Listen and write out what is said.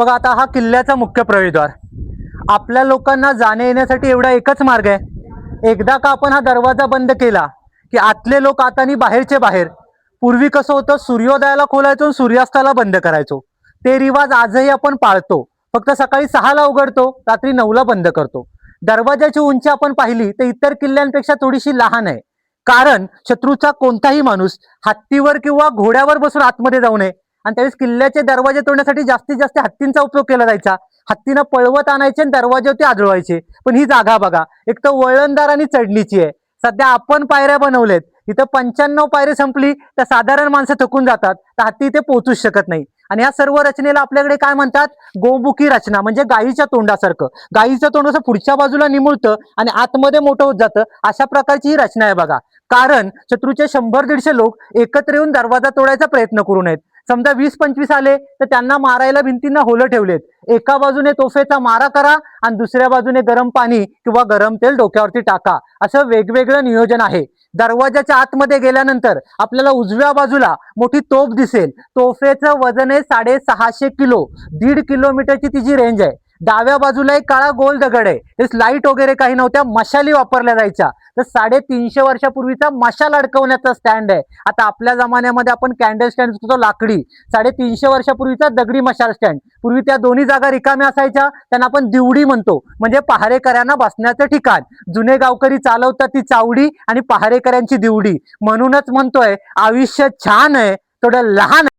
बघा आता हा किल्ल्याचा मुख्य प्रवेशद्वार. आपल्या लोकांना जाण्या येण्यासाठी एवढा एकच मार्ग आहे. एकदा का आपण हा दरवाजा बंद केला की आतले लोक आत आणि बाहेरचे बाहेर. पूर्वी कसं होतं, सूर्योदयाला खोलायचो आणि सूर्यास्ताला बंद करायचो. ते रिवाज आजही आपण पाळतो. फक्त सकाळी 6ला उघडतो, रात्री 9ला बंद करतो. दरवाजाची उंची आपण पाहिली तर इतर किल्ल्यांपेक्षा थोडीशी लहान आहे. कारण शत्रूचा कोणताही माणूस हत्तीवर किंवा घोड्यावर बसून आतमध्ये जाऊ नये. आणि त्यावेळेस किल्ल्याचे दरवाजे तोडण्यासाठी जास्तीत जास्त हत्तींचा उपयोग केला जायचा. हत्तीनं पळवत आणायचे आणि दरवाजेवरती आदळवायचे. पण ही जागा बघा, एक तर वळणदार आणि चढणीची आहे. सध्या आपण पायऱ्या बनवलेत, इथं 95 पायरी संपली तर साधारण माणसं थकून जातात, तर हत्ती इथे पोहोचूच शकत नाही. आणि ह्या सर्व रचनेला आपल्याकडे काय म्हणतात, गोमुखी रचना, म्हणजे गायीच्या तोंडासारखं. गायीचं तोंड असं पुढच्या बाजूला निमुळतं आणि आतमध्ये मोठं होत जातं. अशा प्रकारची ही रचना आहे बघा. कारण शत्रूचे 100-150 लोक एकत्र येऊन दरवाजा तोडायचा प्रयत्न करू नयेत. समजा 20-25 आले तर त्यांना मारायला भिंतींना होलं ठेवलेत. एका बाजूने तोफेचा मारा करा आणि दुसऱ्या बाजूने गरम पाणी किंवा गरम तेल डोक्यावरती टाका. असं वेगवेगळं नियोजन आहे. दरवाजाच्या आतमध्ये गेल्यानंतर आपल्याला उजव्या बाजूला मोठी तोफ दिसेल. तोफेचं वजन आहे 650 किलो. 1.5 किलोमीटरची तिची रेंज आहे. डाव्या बाजूला एक काळा गोल दगड आहे. हे लाईट वगैरे काही नव्हत्या, मशाली वापरल्या जायच्या. तर 350 वर्षापूर्वीचा मशाल अडकवण्याचा स्टँड आहे. आता आपल्या जमान्यामध्ये आपण कॅन्डल स्टँड असतो लाकडी, 350 वर्षापूर्वीचा दगडी मशाल स्टँड. पूर्वी त्या दोन्ही जागा रिकाम्या असायच्या, त्यांना आपण दिवडी म्हणतो, म्हणजे पहारेकऱ्यांना बसण्याचं ठिकाण. जुने गावकरी चालवतात ती चावडी आणि पहारेकऱ्यांची दिवडी. म्हणूनच म्हणतोय आयुष्य छान आहे, थोडं लहान आहे.